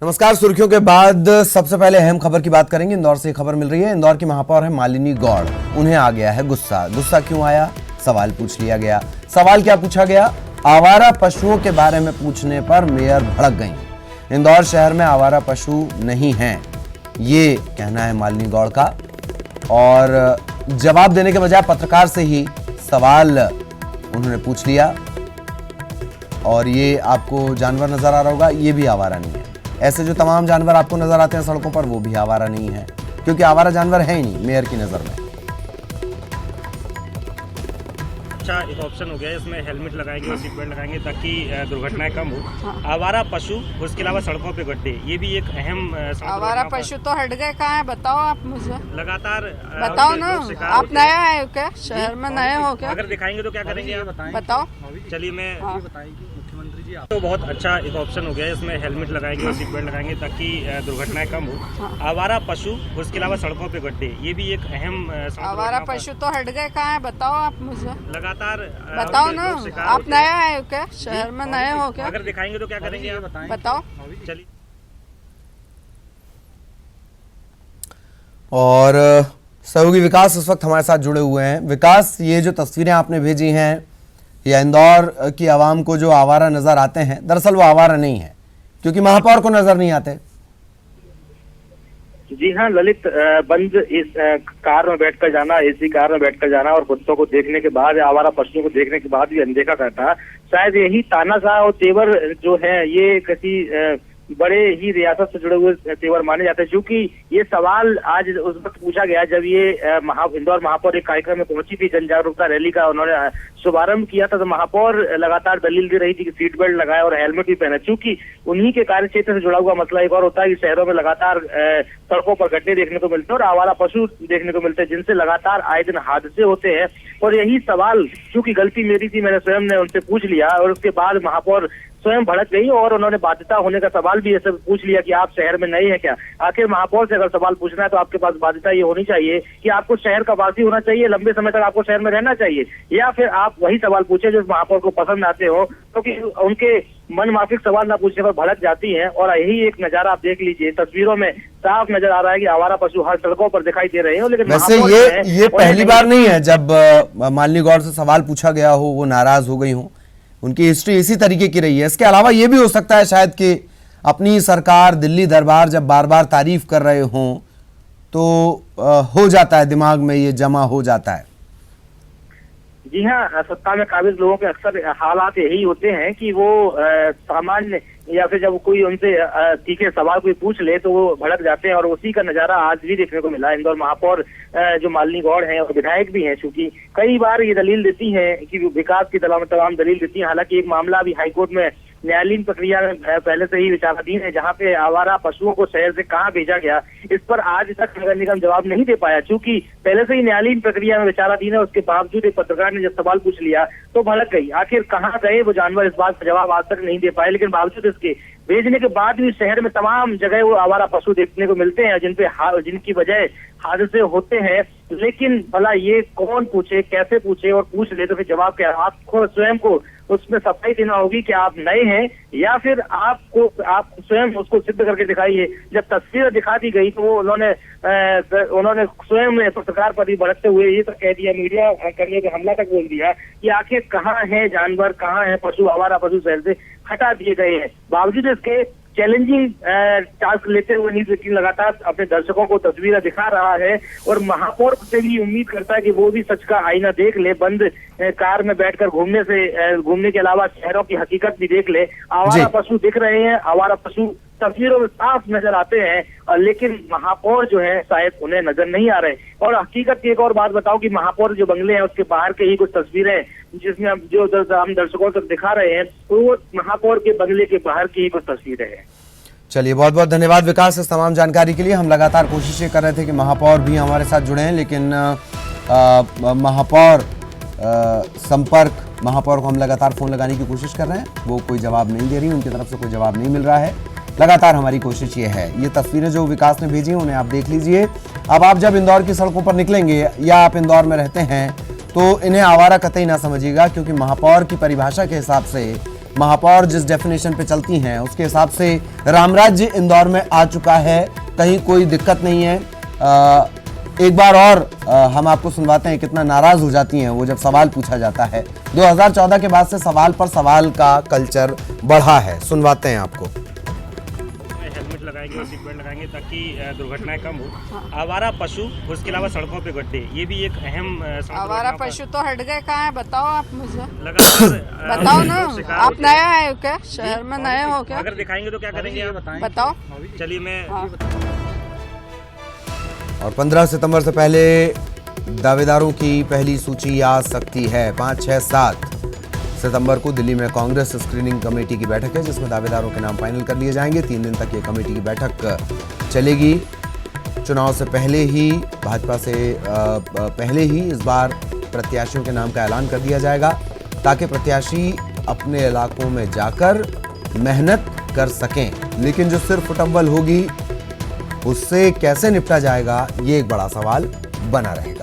नमस्कार। सुर्खियों के बाद सबसे पहले अहम खबर की बात करेंगे। इंदौर से खबर मिल रही है। इंदौर की महापौर है मालिनी गौड़। उन्हें आ गया है गुस्सा। गुस्सा क्यों आया? सवाल पूछ लिया गया। सवाल क्या पूछा गया? आवारा पशुओं के बारे में पूछने पर मेयर भड़क गई। इंदौर शहर में आवारा पशु नहीं हैं, ये कहना है मालिनी गौड़ का। और जवाब देने के बजाय पत्रकार से ही सवाल उन्होंने पूछ लिया। और ये आपको जानवर नजर आ रहा होगा, ये भी आवारा नहीं है। ऐसे जो तमाम जानवर आपको नजर आते हैं सड़कों पर, वो भी आवारा नहीं है, क्योंकि आवारा जानवर है ही नहीं मेयर की नजर में। अच्छा एक ऑप्शन हो गया है, इसमें हेलमेट लगाएंगे और सीट बेल्ट लगाएंगे ताकि दुर्घटनाएं कम हो। आवारा पशु, उसके अलावा सड़कों पे गड्ढे, ये भी एक अहम आवारा पशु तो हट गए। कहाँ है बताओ आप मुझे, लगातार बताओ ना। आप नया है क्या? शहर में नए हो क्या? अगर दिखाएंगे तो क्या करेंगे आप बताओ। चलिए मैं तो बहुत अच्छा एक ऑप्शन हो गया है, इसमें हेलमेट लगाएंगे और सीट बेल्ट लगाएंगे ताकि दुर्घटनाएं कम हो। आवारा पशु, उसके अलावा सड़कों पे गड्ढे, ये भी एक अहम आवारा पशु तो हट गए। कहाँ है बताओ आप मुझे, लगातार बताओ ना। आप नया है क्या? शहर में नए हो क्या? अगर दिखाएंगे तो क्या करेंगे आप बताओ। चलिए। और सहयोगी विकास इस वक्त हमारे साथ जुड़े हुए हैं। विकास, ये जो तस्वीरें आपने भेजी हैं या इंदौर की आवाम को जो आवारा नजर आते हैं, दरअसल वो आवारा नहीं है, क्योंकि महापौर को नजर नहीं आते। जी हाँ ललित, बंद इस कार में बैठकर जाना, एसी कार में बैठकर जाना और कुत्तों को देखने के बाद, आवारा पशुओं को देखने के बाद भी अनदेखा करना, शायद यही तानाशाह और तेवर जो है ये किसी बड़े ही रियासत से जुड़े हुए तेवर माने जाते हैं। क्योंकि ये सवाल आज उस वक्त पूछा गया जब ये इंदौर महापौर एक कार्यक्रम में पहुंची थी, जन जागरूकता रैली का उन्होंने शुभारंभ किया था। तो महापौर लगातार दलील दे रही थी कि सीट बेल्ट लगाए और हेलमेट भी पहने। चूंकि उन्हीं के कार्य क्षेत्र से जुड़ा हुआ मसला एक और होता है कि शहरों में लगातार सड़कों पर गड्ढे देखने को मिलते हैं और आवारा पशु देखने को मिलते हैं, जिनसे लगातार आए दिन हादसे होते हैं। और यही सवाल, चूंकि गलती मेरी थी, मैंने स्वयं ने उनसे पूछ लिया और उसके बाद महापौर स्वयं भड़क गई और उन्होंने बाध्यता होने का सवाल भी ऐसे पूछ लिया कि आप शहर में नए हैं क्या। आखिर महापौर से अगर सवाल पूछना है तो आपके पास बाध्यता ये होनी चाहिए कि आपको शहर का वासी होना चाहिए, लंबे समय तक आपको शहर में रहना चाहिए, या फिर आप वही सवाल पूछे जो महापौर को पसंद आते हो, क्योंकि उनके मन माफिक सवाल ना पूछने पर भड़क जाती हैं। और यही एक नजारा आप देख लीजिए, तस्वीरों में साफ नजर आ रहा है कि आवारा पशु हर सड़कों पर दिखाई दे रहे हैं। लेकिन वैसे ये पहली बार नहीं है जब मालिनी गौड़ से सवाल पूछा गया हो, वो नाराज हो गई हो। उनकी हिस्ट्री इसी तरीके की रही है। इसके अलावा ये भी हो सकता है शायद कि अपनी सरकार, दिल्ली दरबार जब बार बार तारीफ कर रहे हों तो हो जाता है, दिमाग में ये जमा हो जाता है। जी हाँ, सत्ता में काबिज लोगों के अक्सर हालात यही होते हैं कि वो सामान्य या फिर जब कोई उनसे तीखे सवाल कोई पूछ ले तो वो भड़क जाते हैं। और उसी का नजारा आज भी देखने को मिला। इंदौर महापौर जो मालिनी गौड़ हैं और विधायक भी हैं, चूंकि कई बार ये दलील देती हैं कि विकास की तमाम दलील देती हैं। हालांकि एक मामला अभी हाईकोर्ट में न्यायालयीन प्रक्रिया में पहले से ही विचाराधीन है, जहां पे आवारा पशुओं को शहर से कहां भेजा गया, इस पर आज तक नगर निगम जवाब नहीं दे पाया। चूंकि पहले से ही न्यायालयीन प्रक्रिया में विचाराधीन है, उसके बावजूद एक पत्रकार ने जब सवाल पूछ लिया तो भड़क गई। आखिर कहाँ गए वो जानवर, इस बात का जवाब आज तक नहीं दे पाए। लेकिन बावजूद इसके भेजने के बाद भी शहर में तमाम जगह वो आवारा पशु देखने को मिलते हैं जिनकी वजह हादसे होते हैं। लेकिन भला ये कौन पूछे, कैसे पूछे, और पूछ ले तो फिर जवाब क्या? आपको स्वयं को उसमें सफाई देना होगी कि आप नए हैं, या फिर आप स्वयं उसको सिद्ध करके दिखाइए। जब तस्वीर दिखा दी गई तो वो उन्होंने स्वयं पत्रकार पर ही भड़कते हुए ये तक कह दिया, मीडिया करने का हमला तक बोल दिया कि आखिर कहाँ है जानवर, कहाँ है पशु, आवारा पशु शहर से हटा दिए गए हैं। बावजूद इसके चैलेंजिंग टास्क लेते हुए न्यूज़ 18 लगातार अपने दर्शकों को तस्वीरें दिखा रहा है और महापौर से भी उम्मीद करता है कि वो भी सच का आईना देख ले, बंद कार में बैठकर घूमने के अलावा शहरों की हकीकत भी देख ले। आवारा पशु दिख रहे हैं, आवारा पशु तस्वीरों में साफ नजर आते हैं, लेकिन महापौर जो है शायद उन्हें नजर नहीं आ रहे। और हकीकत की एक और बात बताओ कि महापौर जो बंगले हैं उसके बाहर के ही कुछ तस्वीरें जिसमें जो हम दर्शकों तक दिखा रहे हैं, तो वो महापौर के बंगले के बाहर की ही कुछ तस्वीरें हैं। चलिए, बहुत बहुत धन्यवाद विकास इस तमाम जानकारी के लिए। हम लगातार कोशिशें कर रहे थे कि महापौर भी हमारे साथ जुड़े हैं, लेकिन महापौर महापौर को हम लगातार फोन लगाने की कोशिश कर रहे हैं, वो कोई जवाब नहीं दे रही, उनकी तरफ से कोई जवाब नहीं मिल रहा है। लगातार हमारी कोशिश ये है। ये तस्वीरें जो विकास ने भेजी हैं उन्हें आप देख लीजिए। अब आप जब इंदौर की सड़कों पर निकलेंगे या आप इंदौर में रहते हैं तो इन्हें आवारा कतई ना समझिएगा, क्योंकि महापौर की परिभाषा के हिसाब से महापौर जिस डेफिनेशन पे चलती हैं उसके हिसाब से रामराज्य इंदौर में आ चुका है, कहीं कोई दिक्कत नहीं है। एक बार और हम आपको सुनवाते हैं कितना नाराज हो जाती हैं वो जब सवाल पूछा जाता है। 2014 के बाद से सवाल पर सवाल का कल्चर बढ़ा है, सुनवाते हैं आपको। हेलमेट लगाएंगे और सीट बेल्ट लगाएंगे ताकि दुर्घटनाएं कम हो। आवारा पशु, उसके अलावा सड़कों पे गड्ढे, ये भी एक अहम आवारा पशु तो हट गए, कहाँ है बताओ आप मुझे, लगातार बताओ ना। आप नया है क्या, शहर में नए हो क्या? अगर दिखाएंगे तो क्या करेंगे आप बताओ। चलिए मैं और 15 सितंबर से पहले दावेदारों की पहली सूची आ सकती है। 5, 6, 7 सितंबर को दिल्ली में कांग्रेस स्क्रीनिंग कमेटी की बैठक है जिसमें दावेदारों के नाम फाइनल कर लिए जाएंगे। 3 दिन तक ये कमेटी की बैठक चलेगी। चुनाव से पहले ही भाजपा से पहले ही इस बार प्रत्याशियों के नाम का ऐलान कर दिया जाएगा ताकि प्रत्याशी अपने इलाकों में जाकर मेहनत कर सकें। लेकिन जो सिर्फ फुटबॉल होगी उससे कैसे निपटा जाएगा, ये एक बड़ा सवाल बना रहेगा।